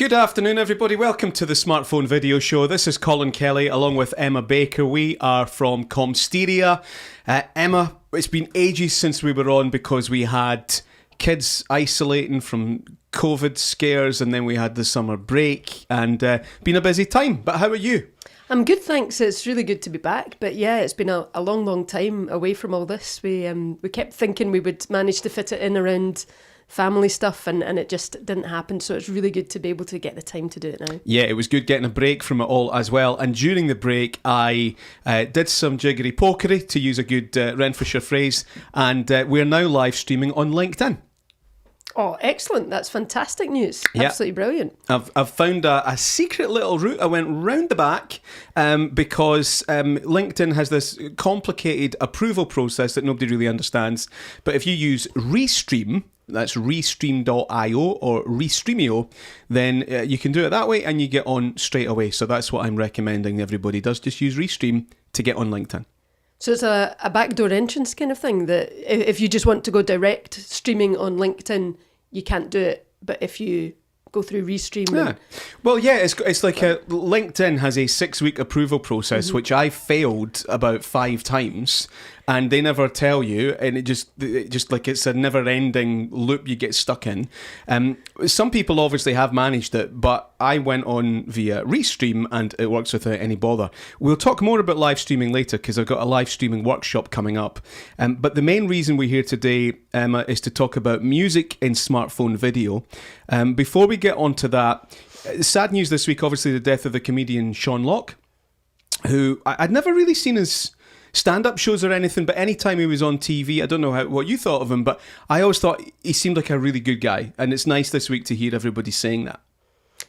Good afternoon, everybody. Welcome to the Smartphone Video Show. This is Colin Kelly along with Emma Baker. We are from Comsteria. Emma, it's been ages since we were on because we had kids isolating from COVID scares and then we had the summer break and been a busy time. But how are you? I'm good, thanks. It's really good to be back. But yeah, it's been a long time away from all this. We kept thinking we would manage to fit it in around family stuff and it just didn't happen, so it's really good to be able to get the time to do it now. Yeah, it was good getting a break from it all as well, and during the break I did some jiggery pokery, to use a good Renfrewshire phrase, and we're now live streaming on LinkedIn. Oh, excellent. That's fantastic news. Yep. Absolutely brilliant. I've found a secret little route. I went round the back because LinkedIn has this complicated approval process that nobody really understands. But if you use Restream, that's Restream.io or Restreamio, then you can do it that way and you get on straight away. So that's what I'm recommending everybody does. Just use Restream to get on LinkedIn. So it's a backdoor entrance kind of thing, that if you just want to go direct streaming on LinkedIn, you can't do it. But if you go through Restream... Yeah. Well, yeah, it's like LinkedIn has a 6-week approval process, which I failed about 5 times, and they never tell you, and it just like it's a never-ending loop you get stuck in. Some people obviously have managed it, but I went on via Restream and it works without any bother. We'll talk more about live streaming later because I've got a live streaming workshop coming up. But the main reason we're here today, Emma, is to talk about music in smartphone video. Before we get on to that, sad news this week, obviously the death of the comedian Sean Locke, who I'd never really seen his stand-up shows or anything, but anytime he was on TV, I don't know what you thought of him, but I always thought he seemed like a really good guy, and it's nice this week to hear everybody saying that.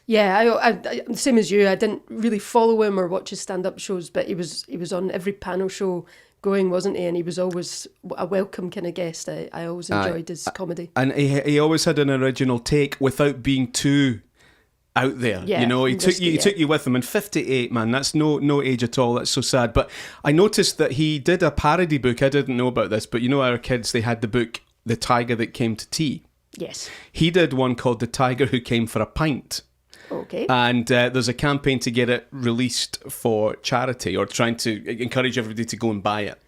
Yeah, I same as you. I didn't really follow him or watch his stand-up shows, but he was on every panel show going, wasn't he? And he was always a welcome kind of guest. I always enjoyed his comedy. And he always had an original take without being too out there. Yeah, you know, he took you with him. And 58, man, that's no age at all. That's so sad. But I noticed that he did a parody book. I didn't know about this, but you know, our kids, they had the book The Tiger That Came to Tea. Yes. He did one called The Tiger Who Came for a Pint. Okay. And there's a campaign to get it released for charity, or trying to encourage everybody to go and buy it,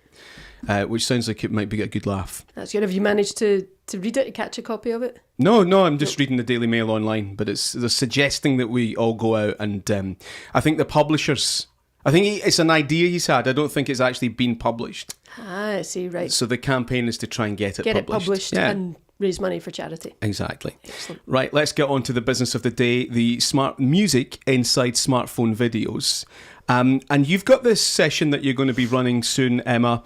which sounds like it might be a good laugh. That's good. Have you managed to read it, to catch a copy of it? No, I'm just reading the Daily Mail online, but they're suggesting that we all go out, and I think the publishers, it's an idea he's had. I don't think it's actually been published. I see, right. So the campaign is to try and get it published. Yeah. And raise money for charity. Exactly. Excellent. Right, let's get on to the business of the day, the smart music inside smartphone videos. And you've got this session that you're going to be running soon, Emma,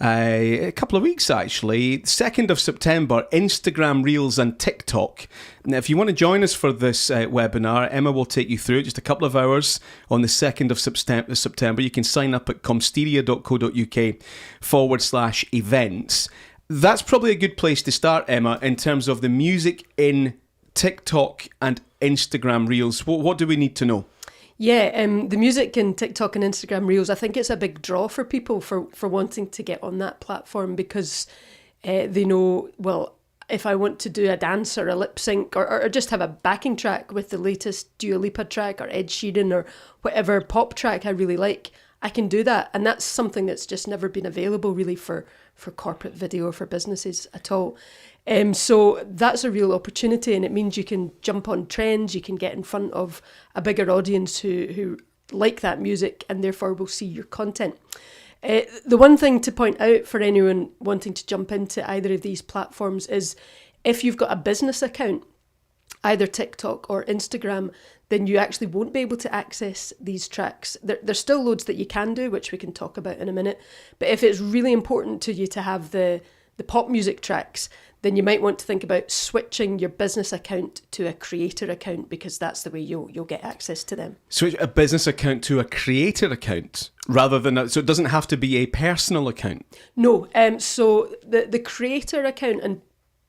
a couple of weeks actually, 2nd of September, Instagram Reels and TikTok. Now, if you want to join us for this webinar, Emma will take you through it, just a couple of hours on the 2nd of September. You can sign up at comsteria.co.uk/events. That's probably a good place to start, Emma, in terms of the music in TikTok and Instagram Reels. What do we need to know? Yeah, the music in TikTok and Instagram Reels, I think it's a big draw for people for wanting to get on that platform, because they know, well, if I want to do a dance or a lip sync or just have a backing track with the latest Dua Lipa track or Ed Sheeran or whatever pop track I really like, I can do that. And that's something that's just never been available really for corporate video or for businesses at all. So that's a real opportunity, and it means you can jump on trends, you can get in front of a bigger audience who like that music and therefore will see your content. The one thing to point out for anyone wanting to jump into either of these platforms is if you've got a business account, either TikTok or Instagram, then you actually won't be able to access these tracks. There's still loads that you can do, which we can talk about in a minute. But if it's really important to you to have the pop music tracks, then you might want to think about switching your business account to a creator account, because that's the way you'll get access to them. Switch a business account to a creator account rather than so it doesn't have to be a personal account. No, so the creator account and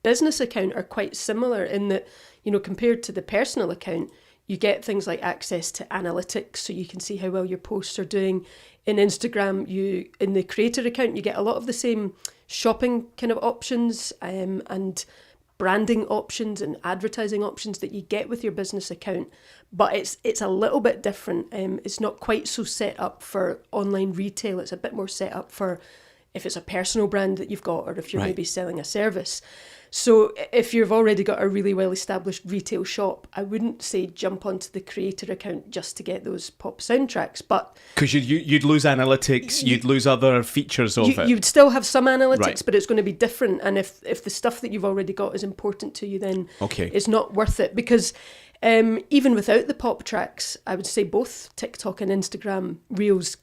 business account are quite similar in that, you know, compared to the personal account, you get things like access to analytics, so you can see how well your posts are doing. In Instagram, in the creator account, you get a lot of the same shopping kind of options and branding options and advertising options that you get with your business account, but it's a little bit different. It's not quite so set up for online retail. It's a bit more set up for if it's a personal brand that you've got, or if you're maybe selling a service. So if you've already got a really well-established retail shop, I wouldn't say jump onto the creator account just to get those pop soundtracks. But because you'd lose analytics, you'd lose other features of it. You'd still have some analytics, but it's going to be different. And if the stuff that you've already got is important to you, then it's not worth it. Because even without the pop tracks, I would say both TikTok and Instagram Reels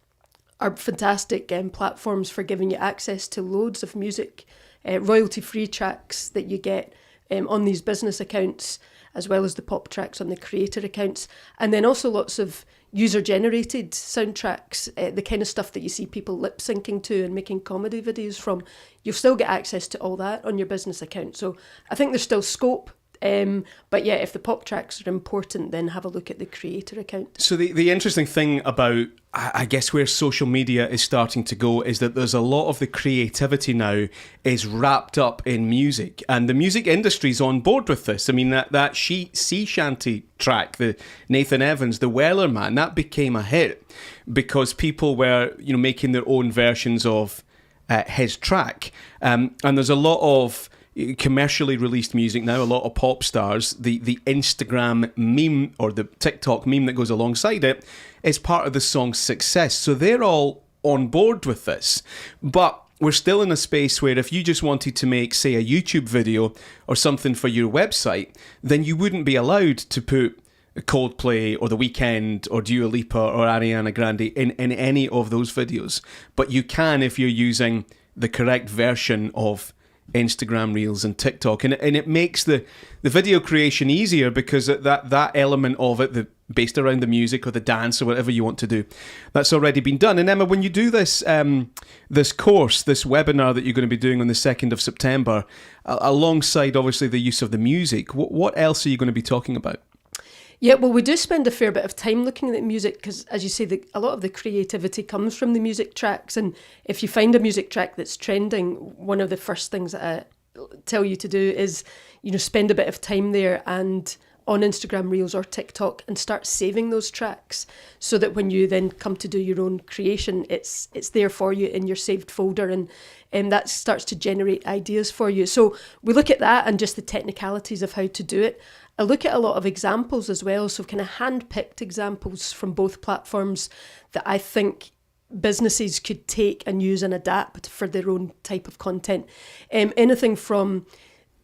are fantastic platforms for giving you access to loads of music, royalty-free tracks that you get on these business accounts, as well as the pop tracks on the creator accounts. And then also lots of user-generated soundtracks, the kind of stuff that you see people lip-syncing to and making comedy videos from. You'll still get access to all that on your business account. So I think there's still scope. But yeah, if the pop tracks are important, then have a look at the creator account. So the interesting thing about, I guess, where social media is starting to go is that there's a lot of the creativity now is wrapped up in music, and the music industry's on board with this. I mean, that sea shanty track, the Nathan Evans, the Weller Man, that became a hit because people were, making their own versions of his track, and there's a lot of commercially released music now, a lot of pop stars. The Instagram meme or the TikTok meme that goes alongside it is part of the song's success. So they're all on board with this. But we're still in a space where if you just wanted to make, say, a YouTube video or something for your website, then you wouldn't be allowed to put Coldplay or The Weeknd or Dua Lipa or Ariana Grande in any of those videos. But you can if you're using the correct version of Instagram Reels and TikTok, and it makes the video creation easier because that element of it, based around the music or the dance or whatever you want to do, that's already been done. And Emma, when you do this this course, this webinar that you're going to be doing on the 2nd of September, alongside obviously the use of the music, what else are you going to be talking about? Yeah, well, we do spend a fair bit of time looking at music because, as you say, a lot of the creativity comes from the music tracks. And if you find a music track that's trending, one of the first things that I tell you to do is, spend a bit of time there and on Instagram Reels or TikTok and start saving those tracks so that when you then come to do your own creation, it's there for you in your saved folder, and that starts to generate ideas for you. So we look at that and just the technicalities of how to do it. I look at a lot of examples as well, so kind of hand-picked examples from both platforms that I think businesses could take and use and adapt for their own type of content. Anything from,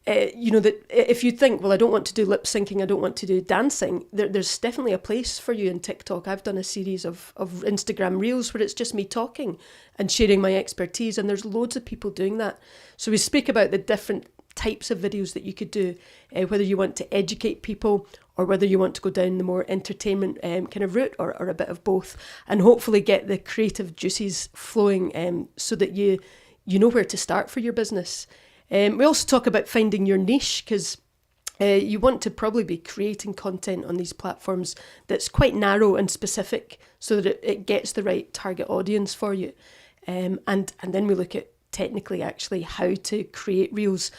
that if you think, well, I don't want to do lip syncing, I don't want to do dancing, there's definitely a place for you in TikTok. I've done a series of Instagram Reels where it's just me talking and sharing my expertise, and there's loads of people doing that. So we speak about the different types of videos that you could do, whether you want to educate people or whether you want to go down the more entertainment kind of route, or a bit of both, and hopefully get the creative juices flowing so that you know where to start for your business. We also talk about finding your niche, because you want to probably be creating content on these platforms that's quite narrow and specific so that it gets the right target audience for you. And then we look at technically actually how to create reels.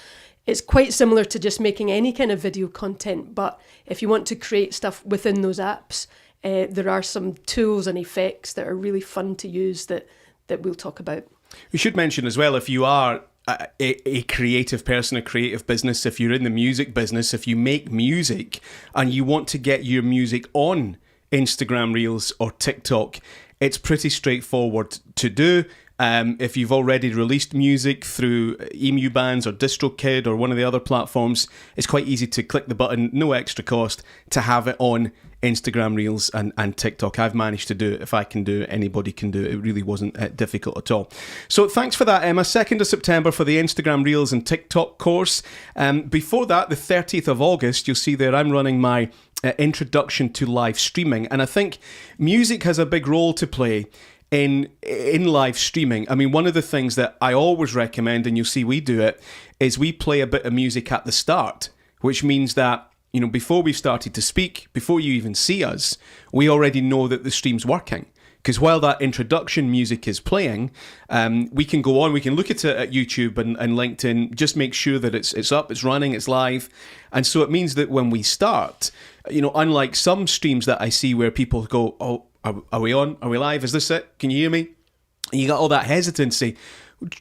It's quite similar to just making any kind of video content, but if you want to create stuff within those apps, there are some tools and effects that are really fun to use that we'll talk about. We should mention as well, if you are a creative person, a creative business, if you're in the music business, if you make music and you want to get your music on Instagram Reels or TikTok, it's pretty straightforward to do. If you've already released music through Emu Bands or DistroKid or one of the other platforms, it's quite easy to click the button, no extra cost, to have it on Instagram Reels and TikTok. I've managed to do it. If I can do it, anybody can do it. It really wasn't difficult at all. So thanks for that, Emma. 2nd of September for the Instagram Reels and TikTok course. Before that, the 30th of August, you'll see there I'm running my introduction to live streaming. And I think music has a big role to play in live streaming. I mean, one of the things that I always recommend, and you'll see we do it, is we play a bit of music at the start, which means that, before we've started to speak, before you even see us, we already know that the stream's working. Because while that introduction music is playing, we can go on, we can look at it at YouTube and LinkedIn, just make sure that it's up, it's running, it's live. And so it means that when we start, unlike some streams that I see where people go, oh, are we on? Are we live? Is this it? Can you hear me? And you got all that hesitancy.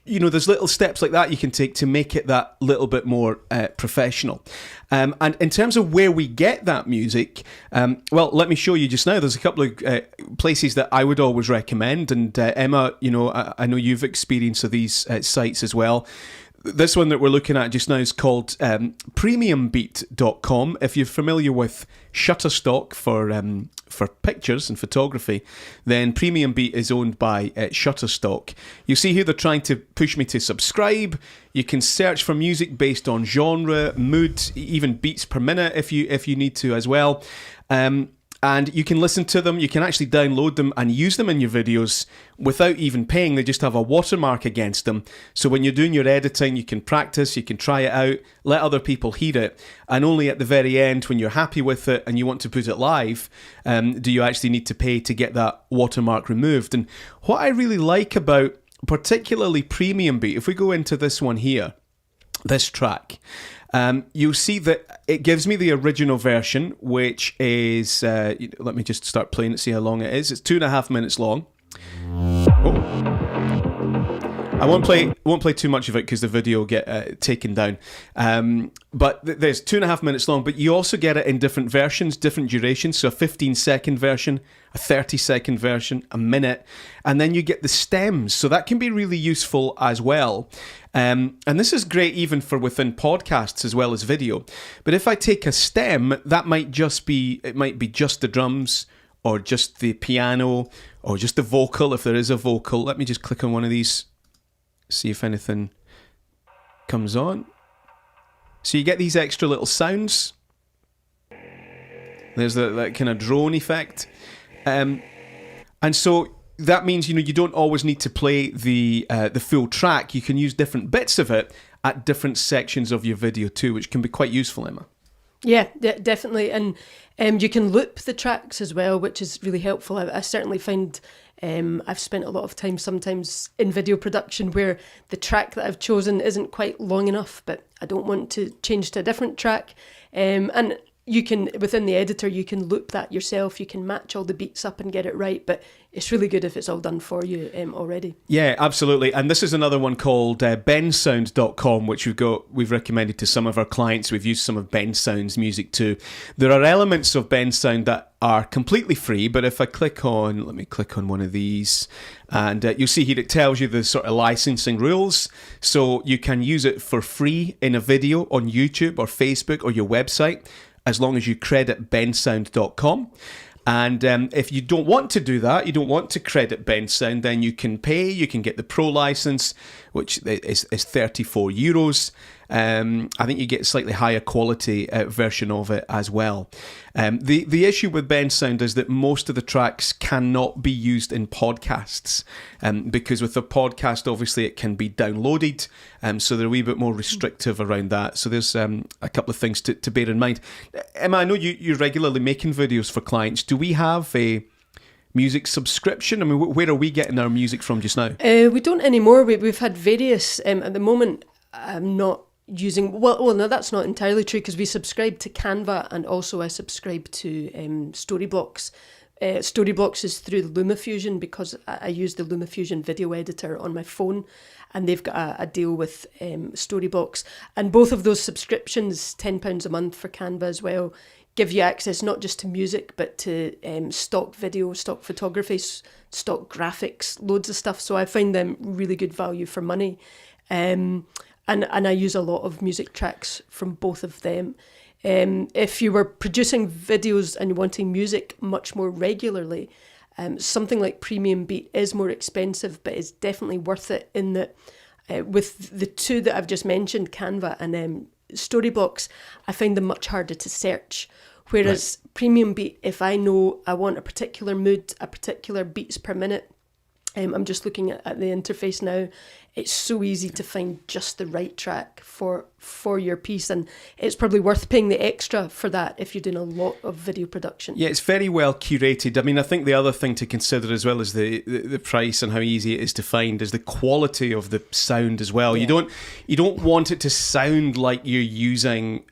There's little steps like that you can take to make it that little bit more professional. And in terms of where we get that music, well, let me show you just now. There's a couple of places that I would always recommend. And Emma, I know you've experienced of these sites as well. This one that we're looking at just now is called premiumbeat.com. If you're familiar with Shutterstock for pictures and photography, then Premium Beat is owned by Shutterstock. You see here they're trying to push me to subscribe. You can search for music based on genre, mood, even beats per minute if you need to as well. And you can listen to them, you can actually download them and use them in your videos without even paying. They just have a watermark against them. So when you're doing your editing, you can practice, you can try it out, let other people hear it. And only at the very end, when you're happy with it and you want to put it live, do you actually need to pay to get that watermark removed. And what I really like about particularly Premium Beat, if we go into this one here, this track, you'll see that it gives me the original version, which is, let me just start playing it, see how long it is. It's 2.5 minutes long. Oh. I won't play too much of it because the video will get taken down. But there's 2.5 minutes long, but you also get it in different versions, different durations. So a 15-second version, a 30-second version, a minute, and then you get the stems. So that can be really useful as well. And this is great even for within podcasts as well as video. But if I take a stem, that might be just the drums, or just the piano, or just the vocal if there is a vocal. Let me just click on one of these. See if anything comes on. So you get these extra little sounds. There's that kind of drone effect. And so that means, you don't always need to play the full track. You can use different bits of it at different sections of your video too, which can be quite useful, Emma. Yeah, definitely. And you can loop the tracks as well, which is really helpful. I certainly find I've spent a lot of time sometimes in video production where the track that I've chosen isn't quite long enough, but I don't want to change to a different track. And you can, within the editor, you can loop that yourself. You can match all the beats up and get it right, but it's really good if it's all done for you already. Yeah, absolutely. And this is another one called Bensound.com, which we've recommended to some of our clients. We've used some of Bensound's music too. There are elements of Bensound that are completely free, but if I let me click on one of these, and you'll see here it tells you the sort of licensing rules. So you can use it for free in a video on YouTube or Facebook or your website, as long as you credit bensound.com. And if you don't want to do that, you don't want to credit Bensound, then you can pay. You can get the Pro license, which is €34. I think you get a slightly higher quality version of it as well. The issue with Bensound is that most of the tracks cannot be used in podcasts, because with a podcast, obviously, it can be downloaded, so they're a wee bit more restrictive around that. So there's a couple of things to bear in mind. Emma, I know you're regularly making videos for clients. Do we have a music subscription? I mean, where are we getting our music from just now? We don't anymore. We've had various, at the moment, I'm not using, well, no, that's not entirely true, because we subscribe to Canva, and also I subscribe to Storyblocks. Storyblocks is through the LumaFusion, because I use the LumaFusion video editor on my phone, and they've got a deal with Storyblocks. And both of those subscriptions, £10 a month for Canva as well, give you access not just to music, but to stock video, stock photography, stock graphics, loads of stuff. So I find them really good value for money. And I use a lot of music tracks from both of them. If you were producing videos and wanting music much more regularly, something like Premium Beat is more expensive, but it's definitely worth it in that with the two that I've just mentioned, Canva and Storyblocks, I find them much harder to search. Whereas right. Premium Beat, if I know I want a particular mood, a particular beats per minute, I'm just looking at the interface now. it's so easy to find just the right track for your piece, and it's probably worth paying the extra for that if you're doing a lot of video production. Yeah, it's very well curated. I mean, I think the other thing to consider, as well as the price and how easy it is to find, is the quality of the sound as well. Yeah. You don't want it to sound like you're using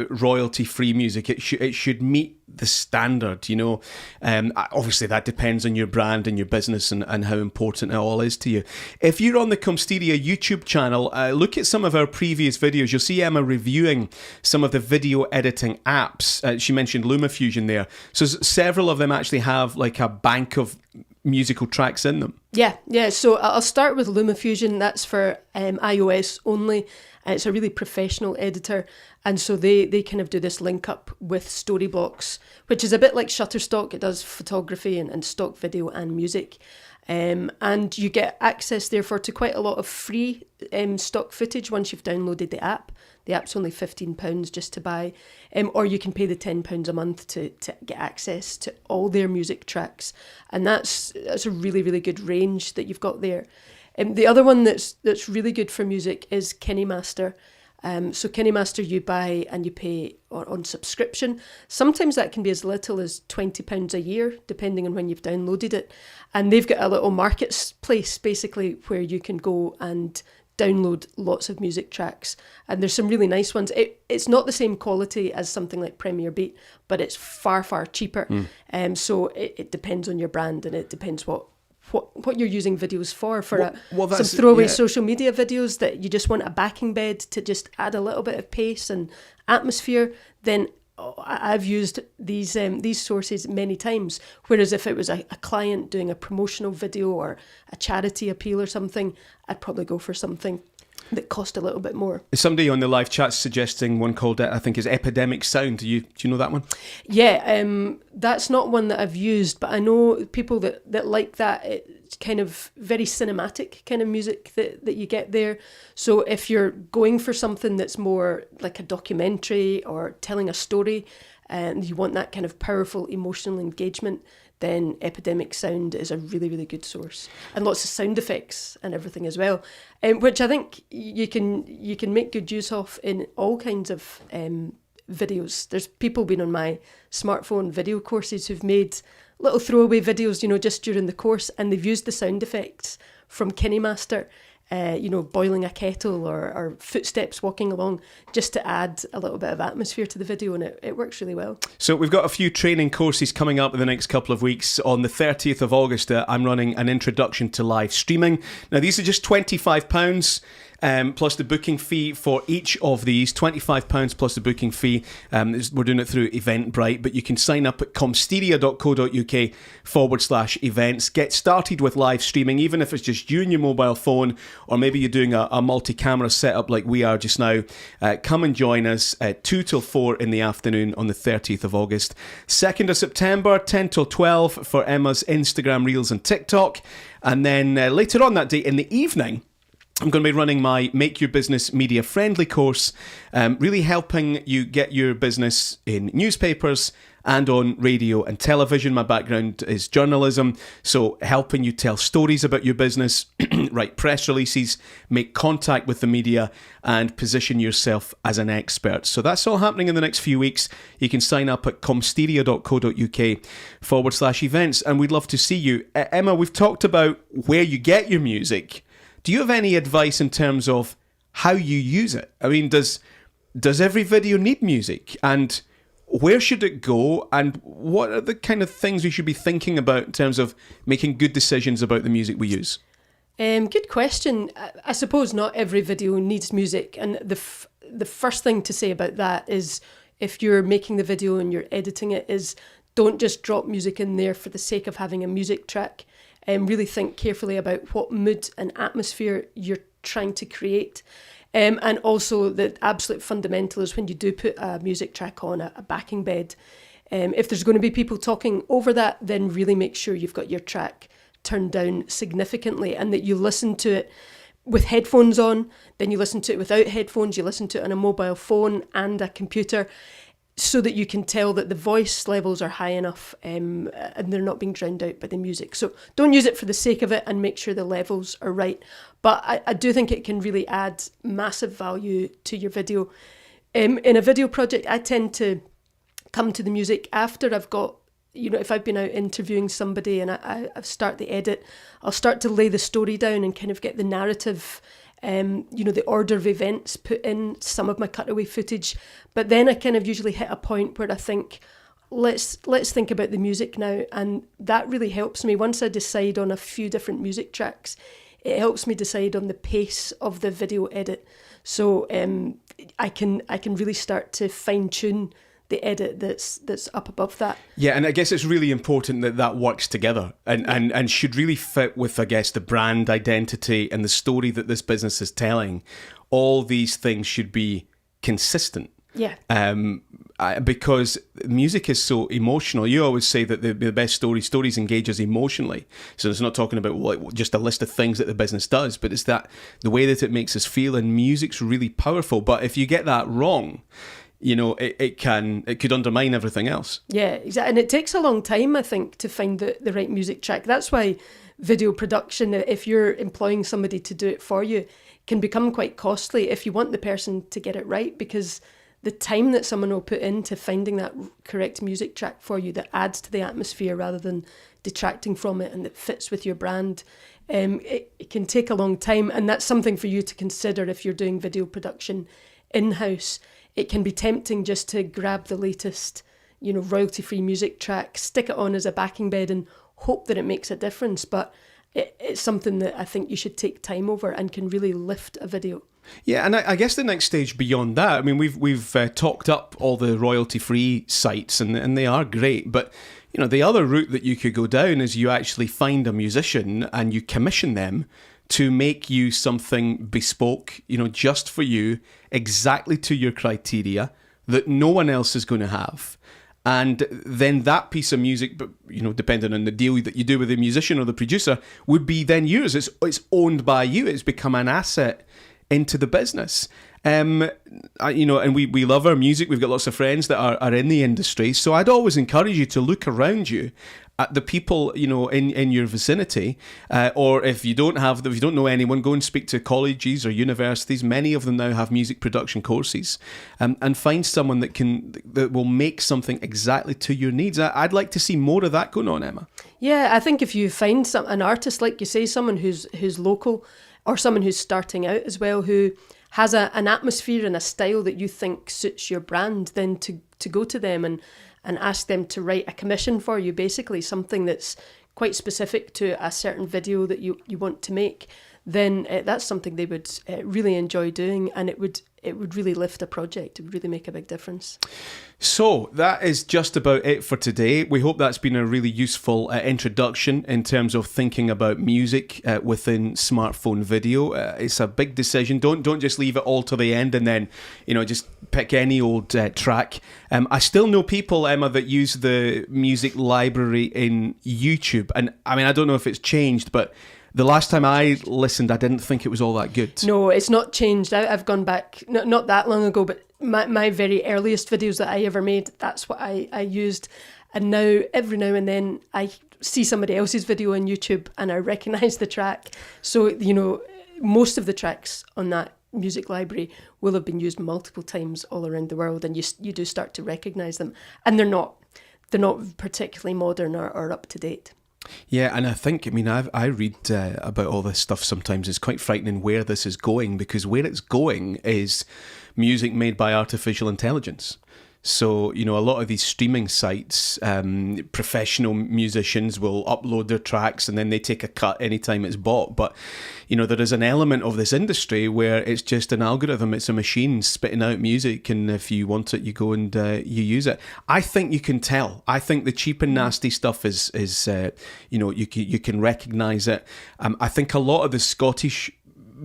royalty-free music. It should meet the standard, you know. Obviously that depends on your brand and your business and how important it all is to you. If you're on the Comsteria YouTube channel, look at some of our previous videos. You'll see Emma reviewing some of the video editing apps. She mentioned LumaFusion there. So several of them actually have like a bank of musical tracks in them. Yeah. So I'll start with LumaFusion. That's for iOS only. It's a really professional editor, and so they kind of do this link up with Storyblocks, which is a bit like Shutterstock. It does photography and stock video and music. And you get access therefore to quite a lot of free stock footage once you've downloaded the app. The app's only £15 just to buy, or you can pay the £10 a month to get access to all their music tracks, and that's a really, really good range that you've got there. The other one that's really good for music is KineMaster. So KineMaster you buy and you pay on subscription. Sometimes that can be as little as £20 a year, depending on when you've downloaded it. And they've got a little marketplace, basically, where you can go and download lots of music tracks. And there's some really nice ones. It's not the same quality as something like Premier Beat, but it's far, far cheaper. So it depends on your brand, and it depends what you're using videos for some throwaway social media videos that you just want a backing bed to just add a little bit of pace and atmosphere. Then I've used these sources many times. Whereas if it was a client doing a promotional video or a charity appeal or something, I'd probably go for something that cost a little bit more. Somebody on the live chat suggesting one called, I think, is Epidemic Sound. Do you know that one? Yeah, that's not one that I've used, but I know people that like that. It's kind of very cinematic kind of music that you get there. So if you're going for something that's more like a documentary or telling a story, and you want that kind of powerful emotional engagement, then Epidemic Sound is a really, really good source. And lots of sound effects and everything as well, which I think you can make good use of in all kinds of videos. There's people been on my smartphone video courses who've made little throwaway videos, just during the course, and they've used the sound effects from KineMaster, boiling a kettle or footsteps walking along, just to add a little bit of atmosphere to the video, and it works really well. So we've got a few training courses coming up in the next couple of weeks. On the 30th of August, I'm running an introduction to live streaming. Now, these are just £25. Plus the booking fee for each of these, £25 plus the booking fee. We're doing it through Eventbrite, but you can sign up at comsteria.co.uk/events. Get started with live streaming, even if it's just you and your mobile phone, or maybe you're doing a multi-camera setup like we are just now. Come and join us at 2 till 4 in the afternoon on the 30th of August. 2nd of September, 10 till 12 for Emma's Instagram Reels and TikTok. And then later on that day in the evening, I'm going to be running my Make Your Business Media Friendly course, really helping you get your business in newspapers and on radio and television. My background is journalism, so helping you tell stories about your business, write press releases, make contact with the media, and position yourself as an expert. So that's all happening in the next few weeks. You can sign up at comsteria.co.uk/events, and we'd love to see you. Emma, we've talked about where you get your music. Do you have any advice in terms of how you use it? I mean, does every video need music? And where should it go? And what are the kind of things we should be thinking about in terms of making good decisions about the music we use? Good question. I suppose not every video needs music. And the first thing to say about that is, if you're making the video and you're editing it, is don't just drop music in there for the sake of having a music track. Really think carefully about what mood and atmosphere you're trying to create. And also the absolute fundamental is when you do put a music track on, a backing bed, if there's going to be people talking over that, then really make sure you've got your track turned down significantly, and that you listen to it with headphones on, then you listen to it without headphones, you listen to it on a mobile phone and a computer. so that you can tell that the voice levels are high enough, and they're not being drowned out by the music. So don't use it for the sake of it, and make sure the levels are right. But I do think it can really add massive value to your video. In a video project, I tend to come to the music after I've got, if I've been out interviewing somebody and I start the edit, I'll start to lay the story down and kind of get the narrative, the order of events put in some of my cutaway footage. But then I kind of usually hit a point where I think, let's think about the music now. And that really helps me. Once I decide on a few different music tracks, it helps me decide on the pace of the video edit. So I can really start to fine tune the edit that's up above that. Yeah, and I guess it's really important that works together and should really fit with, I guess, the brand identity and the story that this business is telling. All these things should be consistent. Yeah. Because music is so emotional. You always say that the best stories engage us emotionally. So it's not talking about just a list of things that the business does, but it's that the way that it makes us feel, and music's really powerful. But if you get that wrong, it could undermine everything else. Yeah, exactly. And it takes a long time, I think, to find the right music track. That's why video production, if you're employing somebody to do it for you, can become quite costly if you want the person to get it right, because the time that someone will put into finding that correct music track for you that adds to the atmosphere rather than detracting from it and that fits with your brand, it can take a long time. And that's something for you to consider if you're doing video production in-house. It can be tempting just to grab the latest, royalty-free music track, stick it on as a backing bed and hope that it makes a difference. But it's something that I think you should take time over and can really lift a video. Yeah, and I guess the next stage beyond that, I mean, we've talked up all the royalty-free sites, and they are great, but the other route that you could go down is you actually find a musician and you commission them to make you something bespoke, just for you, exactly to your criteria, that no one else is going to have. And then that piece of music, depending on the deal that you do with the musician or the producer, would be then yours. It's owned by you. It's become an asset into the business. And we love our music. We've got lots of friends that are in the industry. So I'd always encourage you to look around you at the people, in your vicinity, or if you don't know anyone, go and speak to colleges or universities. Many of them now have music production courses, and find someone that will make something exactly to your needs. I'd like to see more of that going on, Emma. Yeah, I think if you find an artist, like you say, someone who's local, or someone who's starting out as well, who has an atmosphere and a style that you think suits your brand, then to go to them and ask them to write a commission for you, basically something that's quite specific to a certain video that you want to make, then that's something they would really enjoy doing, and it would really lift a project. It would really make a big difference. So that is just about it for today. We hope that's been a really useful introduction in terms of thinking about music within smartphone video. It's a big decision. Don't just leave it all to the end and then just pick any old track. I still know people, Emma, that use the music library in YouTube, and I mean, I don't know if it's changed, but the last time I listened, I didn't think it was all that good. No, it's not changed. I've gone back, not that long ago, but my very earliest videos that I ever made, that's what I used. And now, every now and then, I see somebody else's video on YouTube and I recognise the track. So, most of the tracks on that music library will have been used multiple times all around the world, and you do start to recognise them. And they're not particularly modern or up to date. Yeah, and I think, I read about all this stuff sometimes. It's quite frightening where this is going, because where it's going is music made by artificial intelligence. So, a lot of these streaming sites, professional musicians will upload their tracks and then they take a cut anytime it's bought. But, there is an element of this industry where it's just an algorithm. It's a machine spitting out music, and if you want it, you go and you use it. I think you can tell. I think the cheap and nasty stuff is you can recognise it. I think a lot of the Scottish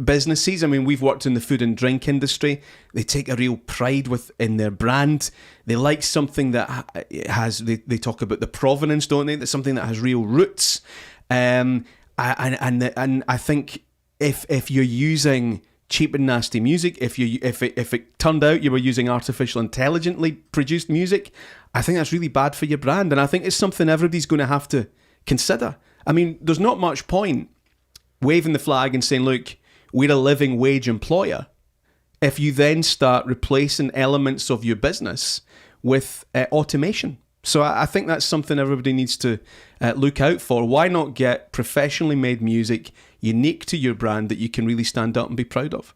businesses, we've worked in the food and drink industry, they take a real pride in their brand. They like something that has, they talk about the provenance, don't they? That's something that has real roots. And I think if you're using cheap and nasty music, if it turned out you were using artificial intelligently produced music, I think that's really bad for your brand. And I think it's something everybody's going to have to consider. I mean, there's not much point waving the flag and saying, look, we're a living wage employer, if you then start replacing elements of your business with automation. So I think that's something everybody needs to look out for. Why not get professionally made music unique to your brand that you can really stand up and be proud of?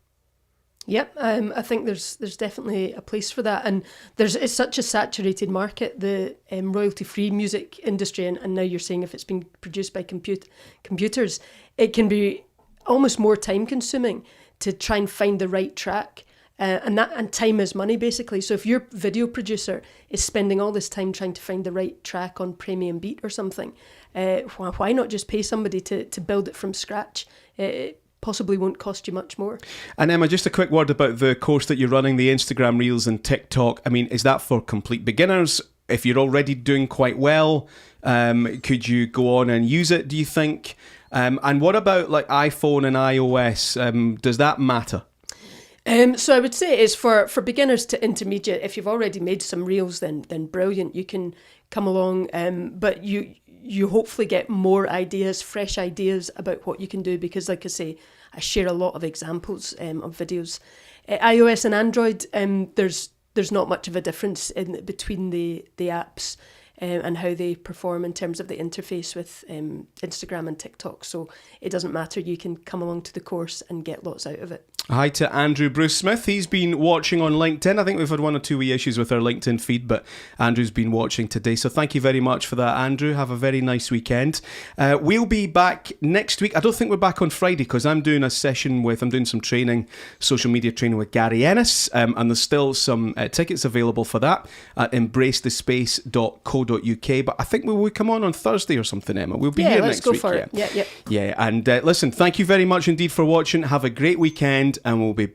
Yep, I think there's definitely a place for that, and it's such a saturated market, the royalty-free music industry, and now you're saying if it's being produced by computers, it can be almost more time-consuming to try and find the right track. And time is money, basically. So if your video producer is spending all this time trying to find the right track on Premium Beat or something, why not just pay somebody to build it from scratch? It possibly won't cost you much more. And Emma, just a quick word about the course that you're running, the Instagram Reels and TikTok. I mean, is that for complete beginners? If you're already doing quite well, could you go on and use it, do you think? And what about like iPhone and iOS? Does that matter? So I would say it's for beginners to intermediate. If you've already made some reels, then brilliant. You can come along, but you hopefully get more ideas, fresh ideas about what you can do, because like I say, I share a lot of examples of videos. iOS and Android, there's not much of a difference between the apps and how they perform in terms of the interface with Instagram and TikTok. So it doesn't matter. You can come along to the course and get lots out of it. Hi to Andrew Bruce Smith. He's been watching on LinkedIn. I think we've had 1 or 2 wee issues with our LinkedIn feed, but Andrew's been watching today. So thank you very much for that, Andrew. Have a very nice weekend. We'll be back next week. I don't think we're back on Friday because I'm doing some training, social media training with Gary Ennis, and there's still some tickets available for that at embracethespace.co.uk. But I think we will come on Thursday or something, Emma. We'll be here next week. Yeah, let's go for it. Yeah. Yeah, and listen, thank you very much indeed for watching. Have a great weekend, and we'll be